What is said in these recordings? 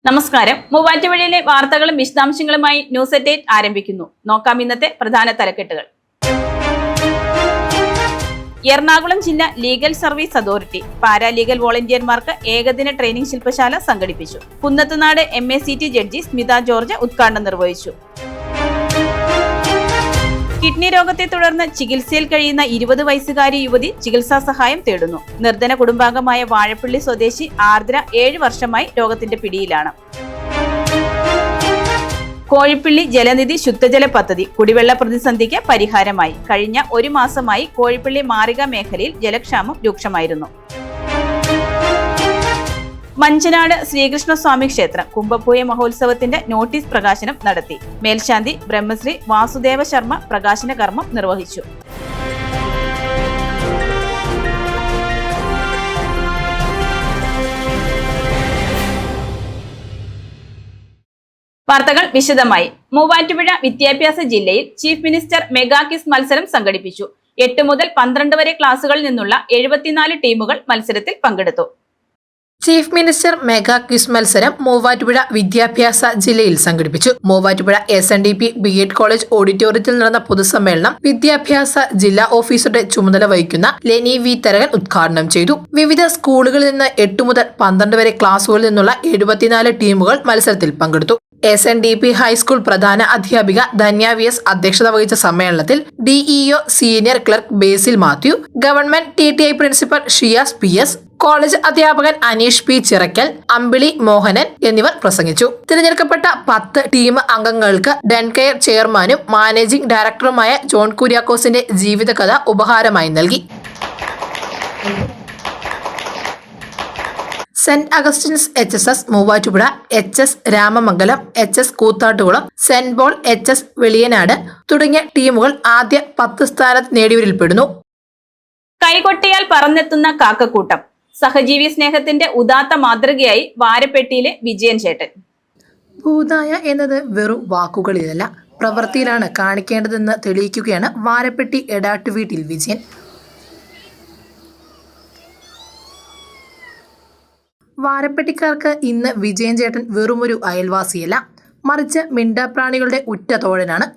നമസ്കാരം. മൂവാറ്റുപുഴയിലെ വാർത്തകളും വിശദാംശങ്ങളുമായി ന്യൂസ് അറ്റ് 8 ആരംഭിക്കുന്നു. നോക്കാം ഇന്നത്തെ പ്രധാന തലക്കെട്ടുകൾ. എറണാകുളം ജില്ലാ ലീഗൽ സർവീസ് അതോറിറ്റി പാരാലീഗൽ വോളണ്ടിയർമാർക്ക് ഏകദിന ട്രെയിനിംഗ് ശില്പശാല സംഘടിപ്പിച്ചു. Kunnathunad MACT judge Smitha George ഉദ്ഘാടനം നിർവഹിച്ചു. കിഡ്നി രോഗത്തെ തുടർന്ന് ചികിത്സയിൽ കഴിയുന്ന 20 വയസ്സുകാരി യുവതി ചികിത്സാ സഹായം തേടുന്നു. നിർധന കുടുംബാംഗമായ വാഴപ്പള്ളി സ്വദേശി ആർദ്ര 7 വർഷമായി രോഗത്തിന്റെ പിടിയിലാണ്. കോഴിപ്പള്ളി ജലനിധി ശുദ്ധജല പദ്ധതി കുടിവെള്ള പ്രതിസന്ധിക്ക് പരിഹാരമായി. കഴിഞ്ഞ 1 മാസമായി കോഴിപ്പള്ളി മാറിക മേഖലയിൽ ജലക്ഷാമം രൂക്ഷമായിരുന്നു. മഞ്ചനാട് ശ്രീകൃഷ്ണസ്വാമി ക്ഷേത്രം കുംഭപ്പൂയ മഹോത്സവത്തിന്റെ നോട്ടീസ് പ്രകാശനം നടത്തി. മേൽശാന്തി ബ്രഹ്മശ്രീ വാസുദേവ ശർമ്മ പ്രകാശന കർമ്മം നിർവഹിച്ചു. വാർത്തകൾ വിശദമായി. മൂവാറ്റുപുഴ വിദ്യാഭ്യാസ ജില്ലയിൽ ചീഫ് മിനിസ്റ്റർ മെഗാ ക്വിസ് മത്സരം സംഘടിപ്പിച്ചു. 8 മുതൽ 12 വരെ ക്ലാസുകളിൽ നിന്നുള്ള 74 ടീമുകൾ മത്സരത്തിൽ പങ്കെടുത്തു. ചീഫ് മിനിസ്റ്റർ മെഗാ ക്വിസ് മത്സരം മൂവാറ്റുപുഴ വിദ്യാഭ്യാസ ജില്ലയിൽ സംഘടിപ്പിച്ചു. മൂവാറ്റുപുഴ SNDP BEd കോളേജ് ഓഡിറ്റോറിയത്തിൽ നടന്ന പൊതുസമ്മേളനം വിദ്യാഭ്യാസ ജില്ലാ ഓഫീസറുടെ ചുമതല വഹിക്കുന്ന ലെനി വി തരകൻ ഉദ്ഘാടനം ചെയ്തു. വിവിധ സ്കൂളുകളിൽ നിന്ന് 8 മുതൽ 12 വരെ ക്ലാസുകളിൽ നിന്നുള്ള 74 ടീമുകൾ മത്സരത്തിൽ പങ്കെടുത്തു. SNDP ഹൈസ്കൂൾ പ്രധാന അധ്യാപിക ധന്യ VS അധ്യക്ഷത വഹിച്ച സമ്മേളനത്തിൽ DEO senior clerk Basil Mathew, government TTI principal Shiyas PS, college അധ്യാപകൻ അനീഷ് P ചിറക്കൽ, അമ്പിളി മോഹനൻ എന്നിവർ പ്രസംഗിച്ചു. തിരഞ്ഞെടുക്കപ്പെട്ട 10 ടീം അംഗങ്ങൾക്ക് ഡെൻകെയർ ചെയർമാനും മാനേജിംഗ് ഡയറക്ടറുമായ ജോൺ കുര്യാക്കോസിന്റെ ജീവിതകഥ ഉപഹാരമായി നൽകി. Saint Augustine's HSS Muvattupuzha, HS Ramamangalam, HS Koothattukulam, Saint Paul HS Veliyanad തുടങ്ങിയ ടീമുകൾ ആദ്യ 10 സ്ഥാനത്ത് നേടിയവരിൽപ്പെടുന്നു. കൈകൊട്ടിയാൽ പറന്നെത്തുന്ന കാക്കക്കൂട്ടം സഹജീവി സ്നേഹത്തിന്റെ ഉദാത്ത മാതൃകയായി വാരപ്പെട്ടിയിലെ വിജയൻ ചേട്ടൻ. ഭൂതായ എന്നത് വെറും വാക്കുകളിലല്ല, പ്രവൃത്തിയിലാണ് കാണിക്കേണ്ടതെന്ന് തെളിയിക്കുകയാണ് വാരപ്പെട്ടി എടാട്ടുവീട്ടിൽ വിജയൻ. വാരപ്പെട്ടിക്കാർക്ക് ഇന്ന് വിജയൻ ചേട്ടൻ വെറുമൊരു അയൽവാസിയല്ല, മറിച്ച് മിണ്ടാപ്രാണികളുടെ ഉറ്റ തോഴനാണ്.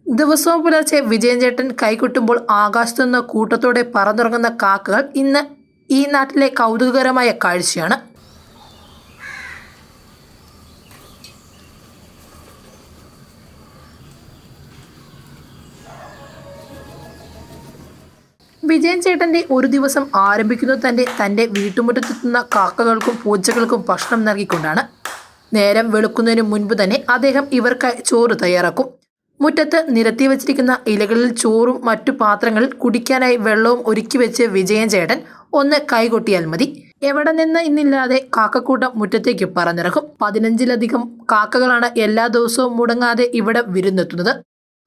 ദിവസവും പുലർച്ചെ വിജയൻ ചേട്ടൻ കൈകൊട്ടുമ്പോൾ ആകാശത്തുനിന്ന് കൂട്ടത്തോടെ പറന്നുറങ്ങുന്ന കാക്കകൾ ഇന്ന് ഈ നാട്ടിലെ കൗതുകകരമായ കാഴ്ചയാണ്. വിജയൻ ചേട്ടന്റെ ഒരു ദിവസം ആരംഭിക്കുന്നത് തന്റെ വീട്ടുമുറ്റത്തെത്തുന്ന കാക്കകൾക്കും പൂച്ചകൾക്കും ഭക്ഷണം നൽകിക്കൊണ്ടാണ്. നേരം വെളുക്കുന്നതിന് മുൻപ് തന്നെ അദ്ദേഹം ഇവർക്കായി ചോറ് തയ്യാറാക്കും. മുറ്റത്ത് നിരത്തി വച്ചിരിക്കുന്ന ഇലകളിൽ ചോറും മറ്റു പാത്രങ്ങളിൽ കുടിക്കാനായി വെള്ളവും ഒരുക്കി വെച്ച് വിജയൻ ചേട്ടൻ ഒന്ന് കൈകൊട്ടിയാൽ മതി. എവിടെ നിന്ന് ഇന്നില്ലാതെ കാക്കക്കൂട്ടം മുറ്റത്തേക്ക് പറന്നിറക്കും. 15ലധികം കാക്കകളാണ് എല്ലാ ദിവസവും മുടങ്ങാതെ ഇവിടെ വിരുന്നെത്തുന്നത്.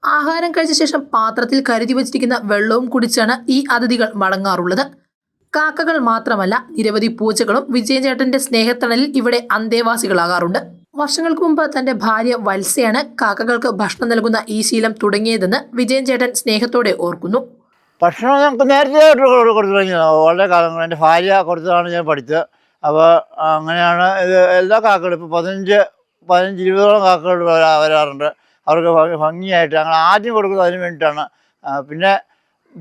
ആഹാരം കഴിച്ച ശേഷം പാത്രത്തിൽ കരുതി വച്ചിരിക്കുന്ന വെള്ളവും കുടിച്ചാണ് ഈ അതിഥികൾ മടങ്ങാറുള്ളത്. കാക്കകൾ മാത്രമല്ല, നിരവധി പൂച്ചകളും വിജയൻ ചേട്ടന്റെ സ്നേഹത്തണലിൽ ഇവിടെ അന്തേവാസികളാകാറുണ്ട്. വർഷങ്ങൾക്ക് മുമ്പ് തന്റെ ഭാര്യ വത്സയാണ് കാക്കകൾക്ക് ഭക്ഷണം നൽകുന്ന ഈ ശീലം തുടങ്ങിയതെന്ന് വിജയൻ ചേട്ടൻ സ്നേഹത്തോടെ ഓർക്കുന്നു. ഭക്ഷണം ഞങ്ങൾക്ക് നേരത്തെ കൊടുത്തു തുടങ്ങിയത് വളരെ കാലങ്ങൾ. എൻ്റെ ഭാര്യ കൊടുത്തതാണ് ഞാൻ പഠിച്ചത്. അപ്പോൾ അങ്ങനെയാണ് ഇത് എല്ലാ കാക്കകളും ഇപ്പോൾ 15-20ഓളം കാക്കകൾ വരാറുണ്ട്. അവർക്ക് ഭംഗിയായിട്ട് ഞങ്ങൾ ആദ്യം കൊടുക്കുന്നത് അതിന് വേണ്ടിയിട്ടാണ്. പിന്നെ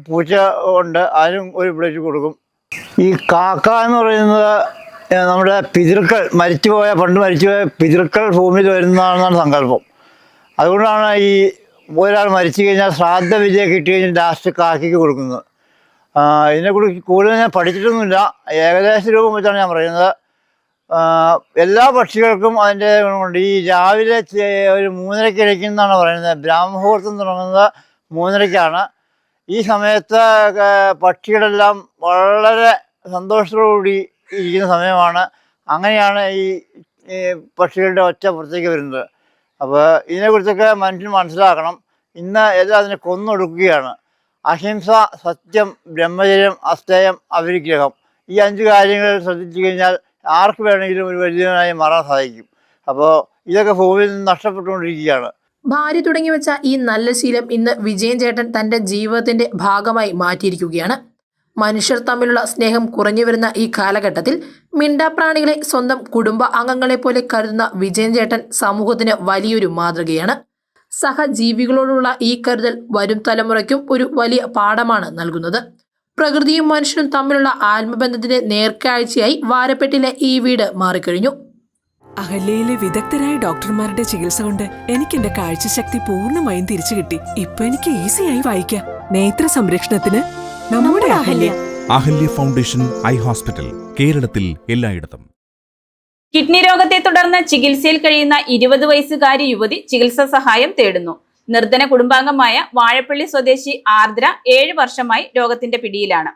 പൂച്ച ഉണ്ട്, അതിനും ഒരു പ്ലേറ്റ് കൊടുക്കും. ഈ കാക്ക എന്ന് പറയുന്നത് നമ്മുടെ പിതൃക്കൾ പണ്ട് മരിച്ചുപോയ പിതൃക്കൾ ഭൂമിയിൽ വരുന്നതാണെന്നാണ് സങ്കല്പം. അതുകൊണ്ടാണ് ഈ ഒരാൾ മരിച്ചു കഴിഞ്ഞാൽ ശ്രാദ്ധ വിജയം കിട്ടി കഴിഞ്ഞാൽ ലാസ്റ്റ് കാക്കയ്ക്ക് കൊടുക്കുന്നത്. ഇതിനെക്കുറിച്ച് കൂടുതൽ ഞാൻ പഠിച്ചിട്ടൊന്നുമില്ല, ഏകദേശ രൂപം വെച്ചാണ് ഞാൻ പറയുന്നത്. എല്ലാ പക്ഷികൾക്കും അതിൻ്റെ ഗുണമുണ്ട്. ഈ രാവിലെ ഒരു 3:30 ഇടയ്ക്കെന്നാണ് പറയുന്നത്. ബ്രാഹ്മമുഹൂർത്തം തുടങ്ങുന്നത് 3:30-ക്കാണ്. ഈ സമയത്ത് പക്ഷികളെല്ലാം വളരെ സന്തോഷത്തോടുകൂടി ഇരിക്കുന്ന സമയമാണ്. അങ്ങനെയാണ് ഈ പക്ഷികളുടെ ഒച്ച പുറത്തേക്ക് വരുന്നത്. അപ്പോൾ ഇതിനെക്കുറിച്ചൊക്കെ മനുഷ്യൻ മനസ്സിലാക്കണം. ഇന്ന് എല്ലാം അതിനെ കൊന്നൊടുക്കുകയാണ്. അഹിംസ, സത്യം, ബ്രഹ്മചര്യം, അസ്തേയം, അപരിഗ്രഹം, ഈ 5 കാര്യങ്ങൾ ശ്രദ്ധിച്ചു കഴിഞ്ഞാൽ ആർക്ക് വേണമെങ്കിലും ഒരു വലിയവനായി മാറാൻ സാധിക്കും. അപ്പോൾ ഇതൊക്കെ ഭൂമിയിൽ നിന്ന് നഷ്ടപ്പെട്ടുകൊണ്ടിരിക്കുകയാണ്. ഭാര്യ തുടങ്ങി വെച്ച ഈ നല്ല ശീലം ഇന്ന് വിജയൻ ചേട്ടൻ തന്റെ ജീവിതത്തിന്റെ ഭാഗമായി മാറ്റിയിരിക്കുകയാണ്. മനുഷ്യർ തമ്മിലുള്ള സ്നേഹം കുറഞ്ഞു വരുന്ന ഈ കാലഘട്ടത്തിൽ മിണ്ടാപ്രാണികളെ സ്വന്തം കുടുംബ അംഗങ്ങളെ പോലെ കരുതുന്ന വിജയൻ ചേട്ടൻ സമൂഹത്തിന് വലിയൊരു മാതൃകയാണ്. സഹജീവികളോടുള്ള ഈ കരുതൽ വരും തലമുറയ്ക്കും ഒരു വലിയ പാഠമാണ് നൽകുന്നത്. പ്രകൃതിയും മനുഷ്യനും തമ്മിലുള്ള ആത്മബന്ധത്തിന്റെ നേർക്കാഴ്ചയായി വാരപ്പെട്ടിലെ ഈ വീട് മാറിക്കഴിഞ്ഞു. അഹല്യയിലെ വിദഗ്ധരായ ഡോക്ടർമാരുടെ ചികിത്സ കൊണ്ട് എനിക്ക് എന്റെ കാഴ്ചശക്തി പൂർണ്ണമായും തിരിച്ചു കിട്ടി. ഇപ്പൊ എനിക്ക് ഈസിയായി വായിക്കാം. നേത്ര സംരക്ഷണത്തിന് നമ്മുടെ Ahalya. Ahalya foundation eye hospital, കേരളത്തിൽ എല്ലായിടത്തും. കിഡ്നി രോഗത്തെ തുടർന്ന് ചികിത്സയിൽ കഴിയുന്ന 20 വയസ്സുകാരി യുവതി ചികിത്സാ സഹായം തേടുന്നു. നിർധന കുടുംബാംഗമായ വാഴപ്പള്ളി സ്വദേശി ആർദ്ര 7 വർഷമായി രോഗത്തിന്റെ പിടിയിലാണ്.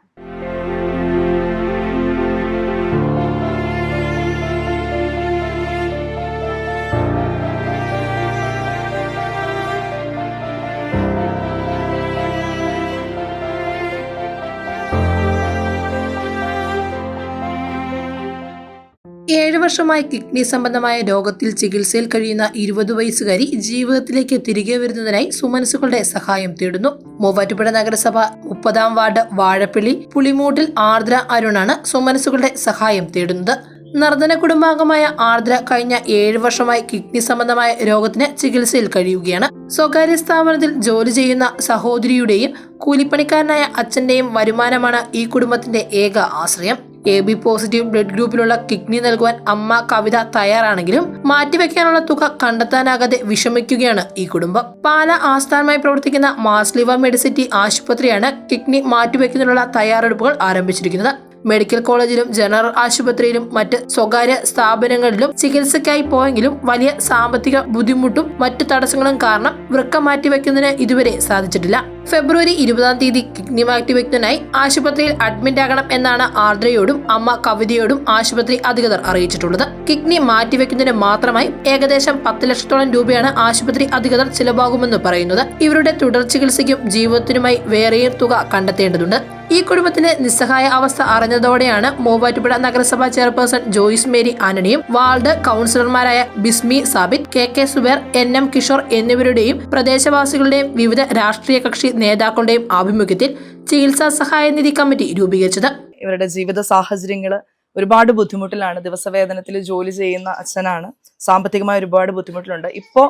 ഏഴ് വർഷമായി കിഡ്നി സംബന്ധമായ രോഗത്തിൽ ചികിത്സയിൽ കഴിയുന്ന 20 വയസ്സുകാരി ജീവിതത്തിലേക്ക് തിരികെ വരുന്നതിനായി സുമനസുകളുടെ സഹായം തേടുന്നു. മൂവാറ്റുപുഴ നഗരസഭ 30-ാം വാർഡ് വാഴപ്പള്ളി പുളിമൂട്ടിൽ ആർദ്ര അരുണാണ് സുമനസുകളുടെ സഹായം തേടുന്നത്. നിർധന കുടുംബാംഗമായ ആർദ്ര കഴിഞ്ഞ 7 വർഷമായി കിഡ്നി സംബന്ധമായ രോഗത്തിന് ചികിത്സയിൽ കഴിയുകയാണ്. സ്വകാര്യ സ്ഥാപനത്തിൽ ജോലി ചെയ്യുന്ന സഹോദരിയുടെയും കൂലിപ്പണിക്കാരനായ അച്ഛന്റെയും വരുമാനമാണ് ഈ കുടുംബത്തിന്റെ ഏക ആശ്രയം. AB പോസിറ്റീവ് ബ്ലഡ് ഗ്രൂപ്പിലുള്ള കിഡ്നി നൽകുവാൻ അമ്മ കവിത തയ്യാറാണെങ്കിലും മാറ്റിവെക്കാനുള്ള തുക കണ്ടെത്താനാകാതെ വിഷമിക്കുകയാണ് ഈ കുടുംബം. പാല ആസ്ഥാനമായി പ്രവർത്തിക്കുന്ന മാസ്ലിവ മെഡിസിറ്റി ആശുപത്രിയാണ് കിഡ്നി മാറ്റിവെക്കുന്നതിനുള്ള തയ്യാറെടുപ്പുകൾ ആരംഭിച്ചിരിക്കുന്നത്. മെഡിക്കൽ കോളേജിലും ജനറൽ ആശുപത്രിയിലും മറ്റ് സ്വകാര്യ സ്ഥാപനങ്ങളിലും ചികിത്സയ്ക്കായി പോയെങ്കിലും വലിയ സാമ്പത്തിക ബുദ്ധിമുട്ടും മറ്റു തടസ്സങ്ങളും കാരണം വൃക്ക മാറ്റിവെക്കുന്നതിന് ഇതുവരെ സാധിച്ചിട്ടില്ല. ഫെബ്രുവരി 20-ാം തീയതി കിഡ്നി മാറ്റിവെക്കുന്നതിനായി ആശുപത്രിയിൽ അഡ്മിറ്റ് ആകണം എന്നാണ് ആർദ്രയോടും അമ്മ കവിതയോടും ആശുപത്രി അധികൃതർ അറിയിച്ചിട്ടുള്ളത്. കിഡ്നി മാറ്റിവെക്കുന്നതിന് മാത്രമായി ഏകദേശം 10 ലക്ഷത്തോളം രൂപയാണ് ആശുപത്രി അധികൃതർ ചിലവാകുമെന്ന് പറയുന്നത്. ഇവരുടെ തുടർ ചികിത്സയ്ക്കും ജീവിതത്തിനുമായി വേറെയും തുക കണ്ടെത്തേണ്ടതുണ്ട്. ഈ കുടുംബത്തിന്റെ നിസ്സഹായ അവസ്ഥ അറിഞ്ഞതോടെയാണ് മൂവാറ്റുപുഴ നഗരസഭാ ചെയർപേഴ്സൺ ജോയിസ് മേരി ആന്റണിയും വാർഡ് കൗൺസിലർമാരായ ബിസ്മി സാബിത്, KK സുബേർ, NM കിഷോർ എന്നിവരുടെയും പ്രദേശവാസികളുടെയും വിവിധ രാഷ്ട്രീയ കക്ഷി നേതാക്കളുടെയും ആഭിമുഖ്യത്തിൽ ചികിത്സാ സഹായ നിധി കമ്മിറ്റി രൂപീകരിച്ചത്. ഇവരുടെ ജീവിത സാഹചര്യങ്ങൾ ഒരുപാട് ബുദ്ധിമുട്ടിലാണ്. ദിവസവേതനത്തിൽ ജോലി ചെയ്യുന്ന അച്ഛനാണ്. സാമ്പത്തികമായ ഒരുപാട് ബുദ്ധിമുട്ടിലുണ്ട്. ഇപ്പോൾ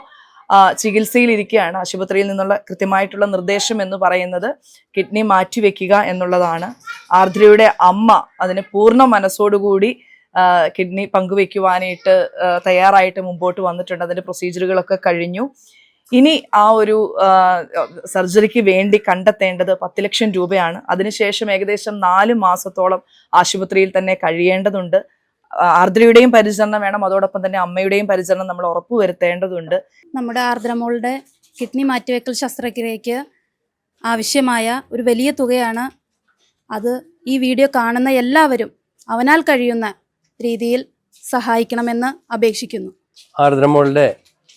ചികിത്സയിലിരിക്കുകയാണ്. ആശുപത്രിയിൽ നിന്നുള്ള കൃത്യമായിട്ടുള്ള നിർദ്ദേശം എന്ന് പറയുന്നത് കിഡ്നി മാറ്റിവെക്കുക എന്നുള്ളതാണ്. ആർദ്രയുടെ അമ്മ അതിന് പൂർണ്ണ മനസ്സോടുകൂടി കിഡ്നി പങ്കുവെക്കുവാനായിട്ട് തയ്യാറായിട്ട് മുമ്പോട്ട് വന്നിട്ടുണ്ട്. അതിൻ്റെ പ്രൊസീജിയറുകളൊക്കെ കഴിഞ്ഞു. ഇനി ആ ഒരു സർജറിക്ക് വേണ്ടി കണ്ടെത്തേണ്ടത് 10 ലക്ഷം രൂപയാണ്. അതിനുശേഷം ഏകദേശം 4 മാസത്തോളം ആശുപത്രിയിൽ തന്നെ കഴിയേണ്ടതുണ്ട്. ആർദ്രയുടെയും പരിചരണം വേണം, അതോടൊപ്പം തന്നെ അമ്മയുടെയും പരിചരണം നമ്മൾ ഉറപ്പുവരുത്തേണ്ടതുണ്ട്. നമ്മുടെ ആർദ്രമോളുടെ കിഡ്നി മാറ്റിവെക്കൽ ശസ്ത്രക്രിയയ്ക്ക് ആവശ്യമായ ഒരു വലിയ തുകയാണ്. അത് ഈ വീഡിയോ കാണുന്ന എല്ലാവരും അവനാൽ കഴിയുന്ന രീതിയിൽ സഹായിക്കണമെന്ന് അപേക്ഷിക്കുന്നു. ആർദ്രമോളുടെ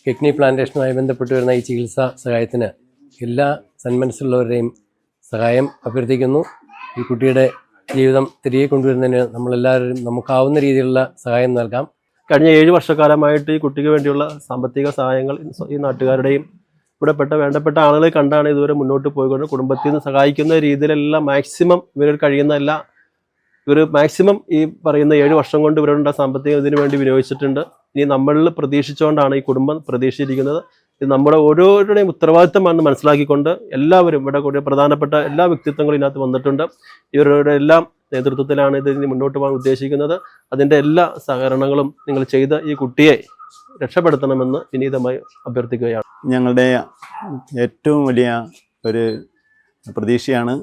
കിഡ്നി പ്ലാന്റേഷനുമായി ബന്ധപ്പെട്ട് വരുന്ന ഈ ചികിത്സാ സഹായത്തിന് എല്ലാ സന്മനസ്സുള്ളവരുടെയും സഹായം അഭ്യർത്ഥിക്കുന്നു. ഈ കുട്ടിയുടെ ജീവിതം തിരികെ കൊണ്ടുവരുന്നതിന് നമ്മളെല്ലാവരും നമുക്കാവുന്ന രീതിയിലുള്ള സഹായം നൽകാം. കഴിഞ്ഞ 7 വർഷക്കാലമായിട്ട് ഈ കുട്ടിക്ക് വേണ്ടിയുള്ള സാമ്പത്തിക സഹായങ്ങൾ ഈ നാട്ടുകാരുടെയും ഇവിടെപ്പെട്ട വേണ്ടപ്പെട്ട ആളുകളെ കണ്ടാണ് ഇതുവരെ മുന്നോട്ട് പോയിക്കൊണ്ട് കുടുംബത്തിൽ നിന്ന് സഹായിക്കുന്ന രീതിയിലെല്ലാം മാക്സിമം ഇവർ കഴിയുന്ന ഇവർ മാക്സിമം ഈ പറയുന്ന 7 വർഷം കൊണ്ട് ഇവരുടെ സാമ്പത്തികം ഇതിനു വേണ്ടി വിനിയോഗിച്ചിട്ടുണ്ട്. ഇനി നമ്മളിൽ പ്രതീക്ഷിച്ചുകൊണ്ടാണ് ഈ കുടുംബം പ്രതീക്ഷിച്ചിരിക്കുന്നത്. ഇത് നമ്മുടെ ഓരോരുടെയും ഉത്തരവാദിത്തമാണെന്ന് മനസ്സിലാക്കിക്കൊണ്ട് എല്ലാവരും ഇവിടെ കൂടിയ പ്രധാനപ്പെട്ട എല്ലാ വ്യക്തിത്വങ്ങളും ഇതിനകത്ത് വന്നിട്ടുണ്ട്. ഇവരുടെ എല്ലാം നേതൃത്വത്തിലാണ് ഇതിന് മുന്നോട്ട് പോകാൻ ഉദ്ദേശിക്കുന്നത്. അതിൻ്റെ എല്ലാ സഹകരണങ്ങളും നിങ്ങൾ ചെയ്ത് ഈ കുട്ടിയെ രക്ഷപ്പെടുത്തണമെന്ന് വിനീതമായി അഭ്യർത്ഥിക്കുകയാണ്. ഞങ്ങളുടെ ഏറ്റവും വലിയ ഒരു പ്രതീക്ഷയാണ്.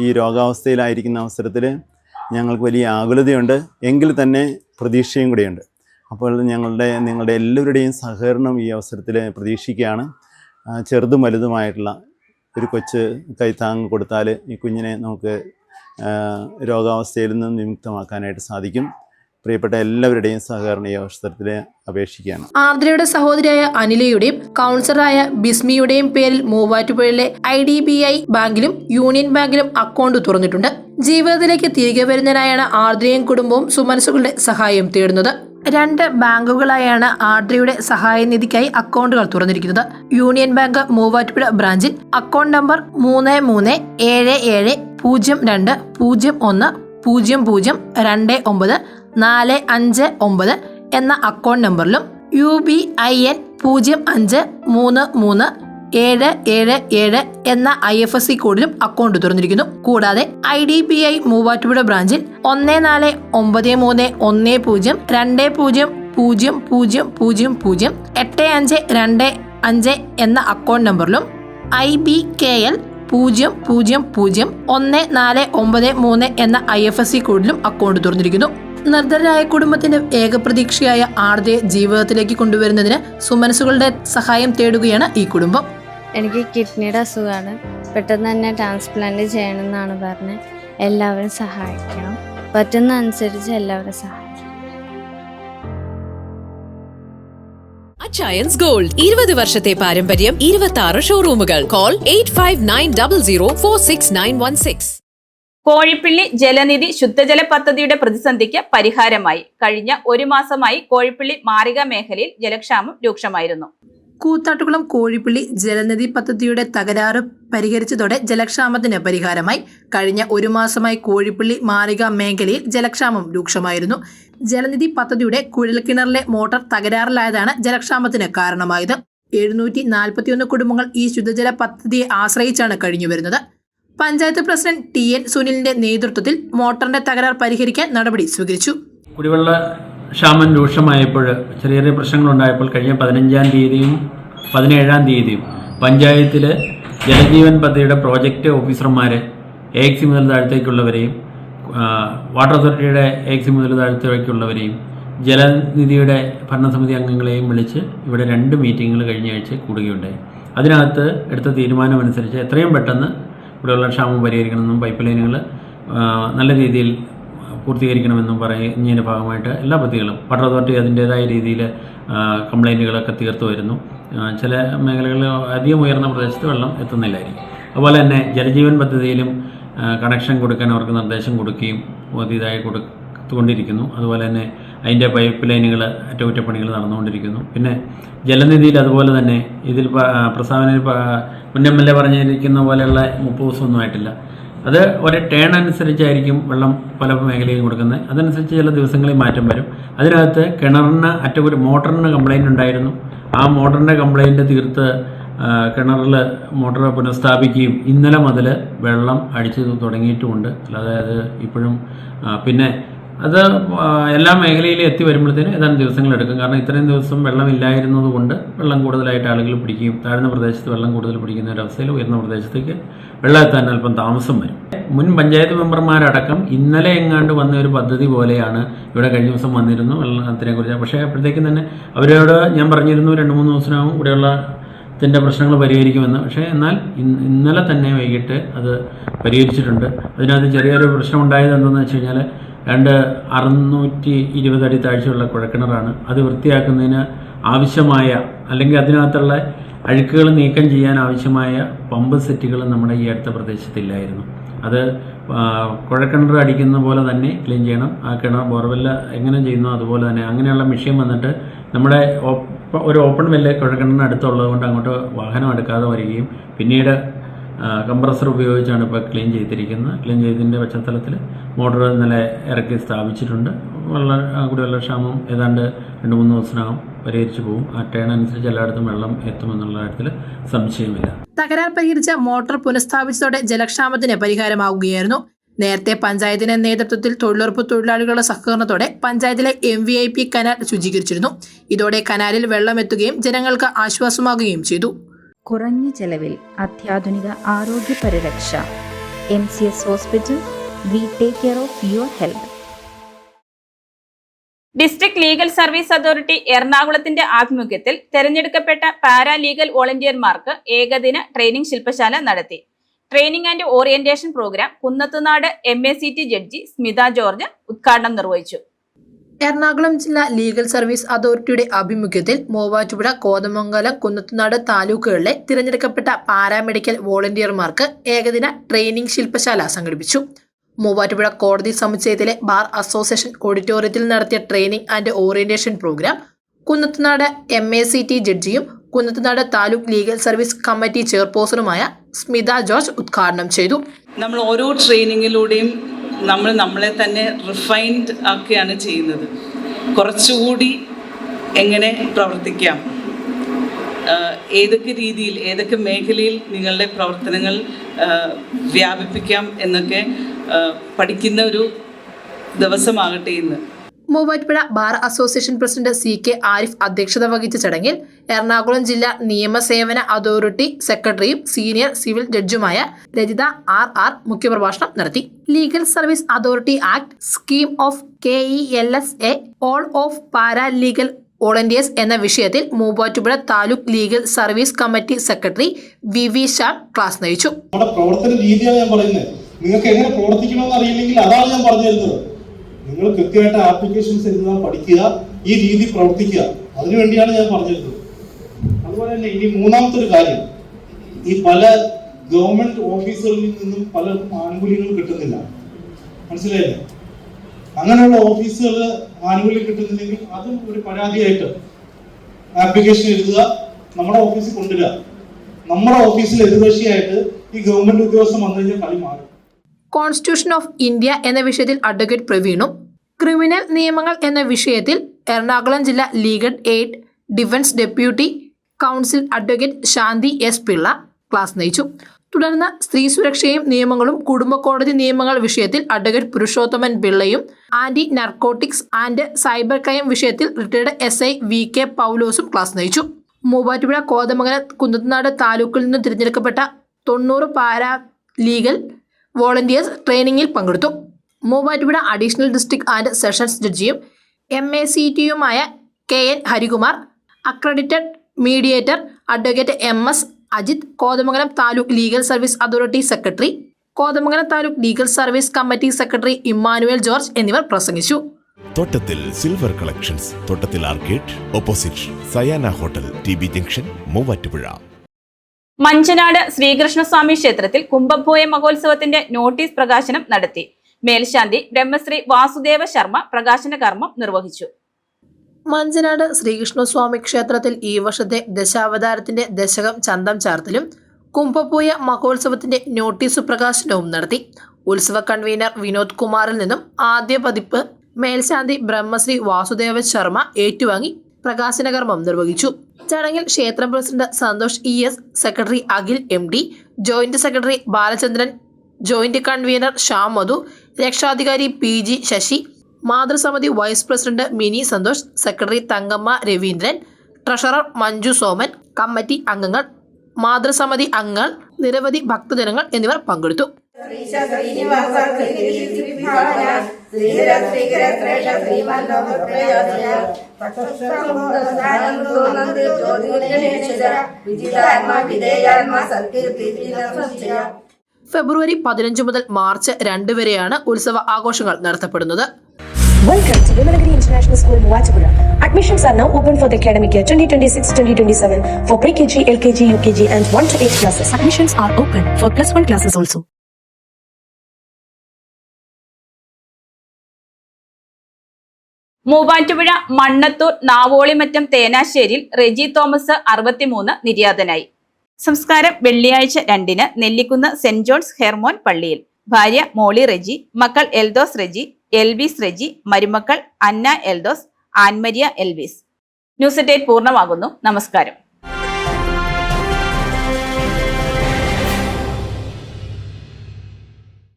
ഈ രോഗാവസ്ഥയിലായിരിക്കുന്ന അവസരത്തിൽ ഞങ്ങൾക്ക് വലിയ ആകുലതയുണ്ട്, എങ്കിൽ തന്നെ പ്രതീക്ഷയും കൂടെയുണ്ട്. അപ്പോൾ നിങ്ങളുടെ എല്ലാവരുടെയും സഹകരണം ഈ അവസരത്തിൽ പ്രതീക്ഷിക്കുകയാണ്. ചെറുതും വലുതുമായിട്ടുള്ള ഒരു കൊച്ച് കൈത്താങ്ങ് കൊടുത്താൽ ഈ കുഞ്ഞിനെ നമുക്ക് രോഗാവസ്ഥയിൽ നിന്ന് വിമുക്തമാക്കാനായിട്ട് സാധിക്കും. പ്രിയപ്പെട്ട എല്ലാവരുടെയും സഹകരണം ഈ അവസരത്തിൽ അപേക്ഷിക്കുകയാണ്. ആർദ്രയുടെ സഹോദരിയായ അനിലയുടെയും കൗൺസിലറായ ബിസ്മിയുടെയും പേരിൽ മൂവാറ്റുപുഴയിലെ IDBI ബാങ്കിലും യൂണിയൻ ബാങ്കിലും അക്കൗണ്ട് തുറന്നിട്ടുണ്ട്. ജീവിതത്തിലേക്ക് തിരികെ വരുന്നതിനായാണ് ആർദ്രയും കുടുംബവും സുമനസുകളുടെ സഹായം തേടുന്നത്. 2 ബാങ്കുകളായാണ് ആർദ്രയുടെ സഹായനിധിക്കായി അക്കൗണ്ടുകൾ തുറന്നിരിക്കുന്നത്. യൂണിയൻ ബാങ്ക് മൂവാറ്റുപുഴ ബ്രാഞ്ചിൽ അക്കൗണ്ട് നമ്പർ 337701002945 എന്ന അക്കൗണ്ട് നമ്പറിലും UBIN 05337777 എന്ന IFSC കോഡിലും അക്കൗണ്ട് തുറന്നിരിക്കുന്നു. കൂടാതെ IDBI മൂവാറ്റുപുഴ ബ്രാഞ്ചിൽ 14931200008525 എന്ന അക്കൗണ്ട് നമ്പറിലും IBKL 0001493 എന്ന IFSC കോഡിലും അക്കൗണ്ട് തുറന്നിരിക്കുന്നു. നിർധനരായ കുടുംബത്തിന്റെ ഏകപ്രതീക്ഷയായ ആർദ്രയെ ജീവിതത്തിലേക്ക് കൊണ്ടുവരുന്നതിന് സുമനസുകളുടെ സഹായം തേടുകയാണ് ഈ കുടുംബം. എനിക്ക് കിഡ്നിയുടെ അസുഖമാണ്. പെട്ടെന്ന് തന്നെ ട്രാൻസ്പ്ലാന്റ് ചെയ്യണമെന്നാണ് പറഞ്ഞത്. എല്ലാവരും സഹായിക്കണം, പറ്റുന്ന അനുസരിച്ച് എല്ലാവരും സഹായിക്കണം. അച്ചയൻസ് ഗോൾഡ് 20 വർഷത്തെ പാരമ്പര്യം, 26 ഷോറൂമുകൾ. കോൾ 8590046916. കോഴിപ്പള്ളി ജലനിധി ശുദ്ധജല പദ്ധതിയുടെ പ്രതിസന്ധിക്ക് പരിഹാരമായി. കഴിഞ്ഞ 1 മാസമായി കോഴിപ്പള്ളി മാറിക മേഖലയിൽ ജലക്ഷാമം രൂക്ഷമായിരുന്നു. കൂത്താട്ടുകുളം കോഴിപ്പള്ളി ജലനിധി പദ്ധതിയുടെ തകരാറ് പരിഹരിച്ചതോടെ ജലക്ഷാമത്തിന് പരിഹാരമായി. കഴിഞ്ഞ 1 മാസമായി കോഴിപ്പള്ളി മാറിക മേഖലയിൽ ജലക്ഷാമം രൂക്ഷമായിരുന്നു. ജലനിധി പദ്ധതിയുടെ കുഴൽക്കിണറിലെ മോട്ടോർ തകരാറിലായതാണ് ജലക്ഷാമത്തിന് കാരണമായത്. 741 കുടുംബങ്ങൾ ഈ ശുദ്ധജല പദ്ധതിയെ ആശ്രയിച്ചാണ് കഴിഞ്ഞുവരുന്നത്. പഞ്ചായത്ത് പ്രസിഡന്റ് TN സുനിലിന്റെ നേതൃത്വത്തിൽ മോട്ടറിന്റെ തകരാർ പരിഹരിക്കാൻ നടപടി സ്വീകരിച്ചു. കുടിവെള്ള ക്ഷാമം രൂക്ഷമായപ്പോൾ ചെറിയ ചെറിയ പ്രശ്നങ്ങളുണ്ടായപ്പോൾ കഴിഞ്ഞ 15-ാം തീയതിയും 17-ാം തീയതിയും പഞ്ചായത്തിൽ ജലജീവൻ പദ്ധതിയുടെ പ്രോജക്റ്റ് ഓഫീസർമാരെ AXC മുതൽ താഴത്തേക്കുള്ളവരെയും വാട്ടർ അതോറിറ്റിയുടെ AXC മുതൽ താഴത്തേക്കുള്ളവരെയും ജലനിധിയുടെ ഭരണസമിതി അംഗങ്ങളെയും വിളിച്ച് ഇവിടെ 2 മീറ്റിങ്ങുകൾ കഴിഞ്ഞ ആഴ്ച കൂടുകയുണ്ടായി. അതിനകത്ത് എടുത്ത തീരുമാനമനുസരിച്ച് എത്രയും പെട്ടെന്ന് കുടിവെള്ള ക്ഷാമം പരിഹരിക്കണമെന്നും പൈപ്പ് ലൈനുകൾ നല്ല രീതിയിൽ പൂർത്തീകരിക്കണമെന്നും പറയുന്നതിൻ്റെ ഭാഗമായിട്ട് എല്ലാ പദ്ധതികളും വാട്ടർ അതോറിറ്റി അതിൻ്റേതായ രീതിയിൽ കംപ്ലൈൻറ്റുകളൊക്കെ തീർത്തു വരുന്നു. ചില മേഖലകളിൽ അധികം ഉയർന്ന പ്രദേശത്ത് വെള്ളം എത്തുന്നില്ലായിരിക്കും. അതുപോലെ തന്നെ ജലജീവൻ പദ്ധതിയിലും കണക്ഷൻ കൊടുക്കാൻ അവർക്ക് നിർദ്ദേശം കൊടുക്കുകയും പുതിയതായി കൊടുത്തുകൊണ്ടിരിക്കുന്നു. അതുപോലെ തന്നെ അതിൻ്റെ പൈപ്പ് ലൈനുകൾ അറ്റകുറ്റപ്പണികൾ നടന്നുകൊണ്ടിരിക്കുന്നു. പിന്നെ ജലനിധിയിൽ അതുപോലെ തന്നെ ഇതിൽ പ്രസ്താവനയിൽ മുന്നമ്മല്ലേ പറഞ്ഞിരിക്കുന്ന പോലെയുള്ള 30 ദിവസമൊന്നും ആയിട്ടില്ല. അത് ഒരു ടേൺ അനുസരിച്ചായിരിക്കും വെള്ളം പല മേഖലയിലും കൊടുക്കുന്നത്. അതനുസരിച്ച് ചില ദിവസങ്ങളിൽ മാറ്റം വരും. അതിനകത്ത് കിണറിന് മോട്ടറിന് കംപ്ലൈൻറ്റ് ഉണ്ടായിരുന്നു. ആ മോട്ടറിൻ്റെ കംപ്ലൈൻറ്റ് തീർത്ത് കിണറിൽ മോട്ടർ പുനഃസ്ഥാപിക്കുകയും ഇന്നലെ മുതൽ വെള്ളം അടിച്ചു തുടങ്ങിയിട്ടുമുണ്ട്. അല്ലാതെ അത് ഇപ്പോഴും പിന്നെ അത് എല്ലാ മേഖലയിലും എത്തി വരുമ്പോഴത്തേനും ഏതാനും ദിവസങ്ങളെടുക്കും. കാരണം ഇത്രയും ദിവസം വെള്ളമില്ലായിരുന്നത് കൊണ്ട് വെള്ളം കൂടുതലായിട്ട് ആളുകൾ പിടിക്കുകയും താഴ്ന്ന പ്രദേശത്ത് വെള്ളം കൂടുതൽ പിടിക്കുന്ന ഒരവസ്ഥയിൽ ഉയർന്ന പ്രദേശത്തേക്ക് വെള്ളം എത്താൻ അല്പം താമസം വരും. മുൻ പഞ്ചായത്ത് മെമ്പർമാരടക്കം ഇന്നലെ എങ്ങാണ്ട് വന്ന ഒരു പദ്ധതി പോലെയാണ് ഇവിടെ കഴിഞ്ഞ ദിവസം വന്നിരുന്നു വെള്ളത്തിനെ കുറിച്ച്. പക്ഷേ അപ്പോഴത്തേക്കും തന്നെ അവരോട് ഞാൻ പറഞ്ഞിരുന്നു 2-3 ദിവസത്തിനകം ഇവിടെയുള്ളതിൻ്റെ പ്രശ്നങ്ങൾ പരിഹരിക്കുമെന്ന്. പക്ഷേ എന്നാൽ ഇന്നലെ തന്നെ വൈകിട്ട് അത് പരിഹരിച്ചിട്ടുണ്ട്. അതിനകത്ത് ചെറിയൊരു പ്രശ്നം ഉണ്ടായത് എന്തെന്ന് വെച്ച് കഴിഞ്ഞാൽ 620 അടി താഴ്ചയുള്ള കുഴൽക്കിണറാണ്. അത് വൃത്തിയാക്കുന്നതിന് ആവശ്യമായ അല്ലെങ്കിൽ അതിനകത്തുള്ള അഴുക്കുകൾ നീക്കം ചെയ്യാൻ ആവശ്യമായ പമ്പ് സെറ്റുകൾ നമ്മുടെ ഈ അടുത്ത പ്രദേശത്തില്ലായിരുന്നു. അത് കുഴൽക്കിണർ അടിക്കുന്ന പോലെ തന്നെ ക്ലീൻ ചെയ്യണം. ആ കിണർ ബോർവെല്ല് എങ്ങനെ ചെയ്യുന്നോ അതുപോലെ തന്നെ അങ്ങനെയുള്ള മെഷീൻ വന്നിട്ട് നമ്മുടെ ഒരു ഓപ്പൺ വെല്ല് കുഴൽക്കിണറിന് അടുത്തുള്ളത് കൊണ്ട് അങ്ങോട്ട് വാഹനം എടുക്കാതെ വരികയും പിന്നീട് കംപ്രസർ ഉപയോഗിച്ചാണ് ഇപ്പോൾ ക്ലീൻ ചെയ്തിരിക്കുന്നത്. ക്ലീൻ ചെയ്തതിൻ്റെ പശ്ചാത്തലത്തിൽ മോട്ടോർ ഇന്നലെ ഇറക്കി സ്ഥാപിച്ചിട്ടുണ്ട്. കുടിവെള്ള ക്ഷാമം ഏതാണ്ട് 2-3 ദിവസത്തിനകം പരിഹരിച്ചു പോകും. ആ ടേൺ അനുസരിച്ച് എല്ലായിടത്തും വെള്ളം എത്തുമെന്നുള്ള കാര്യത്തിൽ സംശയമില്ല. തകരാർ പരിഹരിച്ച മോട്ടോർ പുനഃസ്ഥാപിച്ചതോടെ ജലക്ഷാമത്തിന് പരിഹാരമാവുകയായിരുന്നു. നേരത്തെ പഞ്ചായത്തിന്റെ നേതൃത്വത്തിൽ തൊഴിലുറപ്പ് തൊഴിലാളികളുടെ സഹകരണത്തോടെ പഞ്ചായത്തിലെ MVIP കനാൽ ശുചീകരിച്ചിരുന്നു. ഇതോടെ കനാലിൽ വെള്ളം എത്തുകയും ജനങ്ങൾക്ക് ആശ്വാസമാകുകയും ചെയ്തു. കുറഞ്ഞ ചെലവിൽ അത്യാധുനിക ആരോഗ്യ പരിരക്ഷ. MCS hospital. We take care of your health. District legal service authority എറണാകുളത്തിന്റെ ആഭിമുഖ്യത്തിൽ തെരഞ്ഞെടുക്കപ്പെട്ട പാരാ ലീഗൽ വോളണ്ടിയർമാർക്ക് ഏകദിന ട്രെയിനിംഗ് ശില്പശാല നടത്തി. Training and orientation programme Kunnathunad MACT judge Smitha George ഉദ്ഘാടനം നിർവഹിച്ചു. എറണാകുളം ജില്ലാ ലീഗൽ സർവീസ് അതോറിറ്റിയുടെ ആഭിമുഖ്യത്തിൽ മൂവാറ്റുപുഴ, കോതമംഗലം, കുന്നത്തുനാട് താലൂക്കുകളിലെ തിരഞ്ഞെടുക്കപ്പെട്ട പാരാമെഡിക്കൽ വോളണ്ടിയർമാർക്ക് ഏകദിന ട്രെയിനിംഗ് ശില്പശാല സംഘടിപ്പിച്ചു. മൂവാറ്റുപുഴ കോടതി സമുച്ചയത്തിലെ ബാർ അസോസിയേഷൻ ഓഡിറ്റോറിയത്തിൽ നടത്തിയ training and orientation programme Kunnathunad MACT ജഡ്ജിയും Kunnathunad taluk legal service committee ചെയർപേഴ്സണുമായ സ്മിത ജോർജ് ഉദ്ഘാടനം ചെയ്തു. നമ്മൾ ഓരോ ട്രെയിനിങ്ങിലൂടെയും നമ്മളെ തന്നെ റിഫൈൻഡ് ആക്കുകയാണ് ചെയ്യുന്നത്. കുറച്ചുകൂടി എങ്ങനെ പ്രവർത്തിക്കാം, ഏതൊക്കെ രീതിയിൽ ഏതൊക്കെ മേഖലയിൽ നിങ്ങളുടെ പ്രവർത്തനങ്ങൾ വ്യാപിപ്പിക്കാം എന്നൊക്കെ പഠിക്കുന്ന ഒരു ദിവസമാകട്ടെ ഇന്ന്. Muvattupuzha bar association president CK Arif അധ്യക്ഷത വഹിച്ച ചടങ്ങിൽ എറണാകുളം ജില്ലാ നിയമസേവന അതോറിറ്റി സെക്രട്ടറിയും സീനിയർ സിവിൽ ജഡ്ജുമായ രജിത RR മുഖ്യപ്രഭാഷണം നടത്തി. Legal service authority act, scheme of KELSA, all of paralegal volunteers എന്ന വിഷയത്തിൽ Muvattupuzha taluk legal service committee secretary VV Shah class നയിച്ചു. പ്രവർത്തന രീതിയാണ് ഞാൻ പറയുന്നത്. നിങ്ങൾക്ക് എങ്ങനെ പ്രവർത്തിക്കണമെന്ന് അറിയില്ലെങ്കിൽ അതാണ് ഞാൻ പറഞ്ഞു തരുന്നത്. നിങ്ങൾ കൃത്യമായിട്ട് ആപ്ലിക്കേഷൻസ് എഴുതുക, പഠിക്കുക, ഈ രീതി പ്രവർത്തിക്കുക. അതിനുവേണ്ടിയാണ് ഞാൻ പറഞ്ഞിരുന്നത്. അതുപോലെ തന്നെ ഇനി മൂന്നാമത്തെ ഒരു കാര്യം, ഈ പല ഗവൺമെന്റ് ഓഫീസുകളിൽ നിന്നും പലർക്കും ആനുകൂല്യങ്ങൾ കിട്ടുന്നില്ല. മനസ്സിലായില്ലേ? അങ്ങനെയുള്ള ഓഫീസുകൾ ആനുകൂല്യം കിട്ടുന്നില്ലെങ്കിൽ അതും ഒരു പരാതിയായിട്ട് ആപ്ലിക്കേഷൻ എഴുതുക, നമ്മുടെ ഓഫീസിൽ കൊണ്ടുവരിക. നമ്മുടെ ഓഫീസിൽ എതിർകക്ഷിയായിട്ട് ഈ ഗവൺമെന്റ് ഉദ്യോഗസ്ഥൻ വന്നു കഴിഞ്ഞാൽ കളി മാറും. കോൺസ്റ്റിറ്റ്യൂഷൻ ഓഫ് ഇന്ത്യ എന്ന വിഷയത്തിൽ അഡ്വക്കേറ്റ് പ്രവീണും, ക്രിമിനൽ നിയമങ്ങൾ എന്ന വിഷയത്തിൽ എറണാകുളം ജില്ലാ legal aid defence deputy counsel advocate Shanthi S Pillai class നയിച്ചു. തുടർന്ന് സ്ത്രീ സുരക്ഷയും നിയമങ്ങളും കുടുംബ കോടതി നിയമങ്ങൾ വിഷയത്തിൽ അഡ്വക്കേറ്റ് പുരുഷോത്തമൻ പിള്ളയും, anti narcotics and cyber crime വിഷയത്തിൽ റിട്ടയർഡ് SI VK പൗലോസും ക്ലാസ് നയിച്ചു. മൂവാറ്റുപുഴ കോതമംഗലം കുന്നത്തുനാട് താലൂക്കിൽ നിന്ന് തിരഞ്ഞെടുക്കപ്പെട്ട 90 പാരാ ലീഗൽ വോളണ്ടിയേഴ്സ് ട്രെയിനിങ്ങിൽ പങ്കെടുത്തു. Muvattupuzha additional district and sessions ജഡ്ജിയും MACTയുമായ KN Harikumar, accredited mediator advocate MS Ajith, Kothamangalam taluk legal service authority secretary, Kothamangalam taluk legal service committee secretary Emmanuel George എന്നിവർ പ്രസംഗിച്ചു. Thottathil silver collections, Thottathil arcade, opposite Sayana hotel, TB junction, Muvattupuzha. Manjanad Sreekrishnaswamy ക്ഷേത്രത്തിൽ കുംഭഭോയ മഹോത്സവത്തിന്റെ നോട്ടീസ് പ്രകാശനം നടത്തി. മേൽശാന്തി ബ്രഹ്മശ്രീ വാസുദേവ ശർമ്മ പ്രകാശന കർമ്മം നിർവഹിച്ചു. മഞ്ചനാട് ശ്രീകൃഷ്ണസ്വാമി ക്ഷേത്രത്തിൽ ഈ വർഷത്തെ ദശാവതാരത്തിന്റെ ദശകം ചന്തം ചാർത്തലും കുംഭഭോയ മഹോത്സവത്തിന്റെ നോട്ടീസ് പ്രകാശനവും നടത്തി. ഉത്സവ കൺവീനർ വിനോദ് കുമാറിൽ നിന്നും ആദ്യ പതിപ്പ് മേൽശാന്തി ബ്രഹ്മശ്രീ വാസുദേവ ശർമ്മ ഏറ്റുവാങ്ങി പ്രകാശന കർമ്മം നിർവഹിച്ചു. ചടങ്ങിൽ ക്ഷേത്രം president Santhosh ES, secretary Akhil MD, joint secretary Balachandran, joint convener Shyam Madhu, രക്ഷാധികാരി PG ശശി, മാതൃസമിതി vice president Mini Santhosh, secretary Thankamma Raveendran, treasurer Manju Soman, committee അംഗങ്ങൾ, മാതൃസമിതി അംഗങ്ങൾ, നിരവധി ഭക്തജനങ്ങൾ എന്നിവർ പങ്കെടുത്തു. ഫെബ്രുവരി 15 മുതൽ മാർച്ച് 2 വരെയാണ് ഉത്സവ ആഘോഷങ്ങൾ നടത്തപ്പെടുന്നത്. Welcome to Vimalagiri International School, Muvattupuzha. Admissions are now open for the academic year 2026-2027 for pre-KG, LKG, UKG and 1 to 8 classes. Admissions are open for +1 classes also. Muvattupuzha Mannathoor Navolimattam തേനാശ്ശേരിയിൽ റെജി തോമസ് 63 നിര്യാതനായി. സംസ്കാരം വെള്ളിയാഴ്ച 2-ന് നെല്ലിക്കുന്ന് സെന്റ് ജോൺസ് ഹെർമോൻ പള്ളിയിൽ. ഭാര്യ മോളി റെജി, മക്കൾ Eldhose Reji, Elvis Reji, മരുമക്കൾ അന്ന Eldhose, Ann Maria Elvis. News 8 പൂർണ്ണമാകുന്നു. നമസ്കാരം.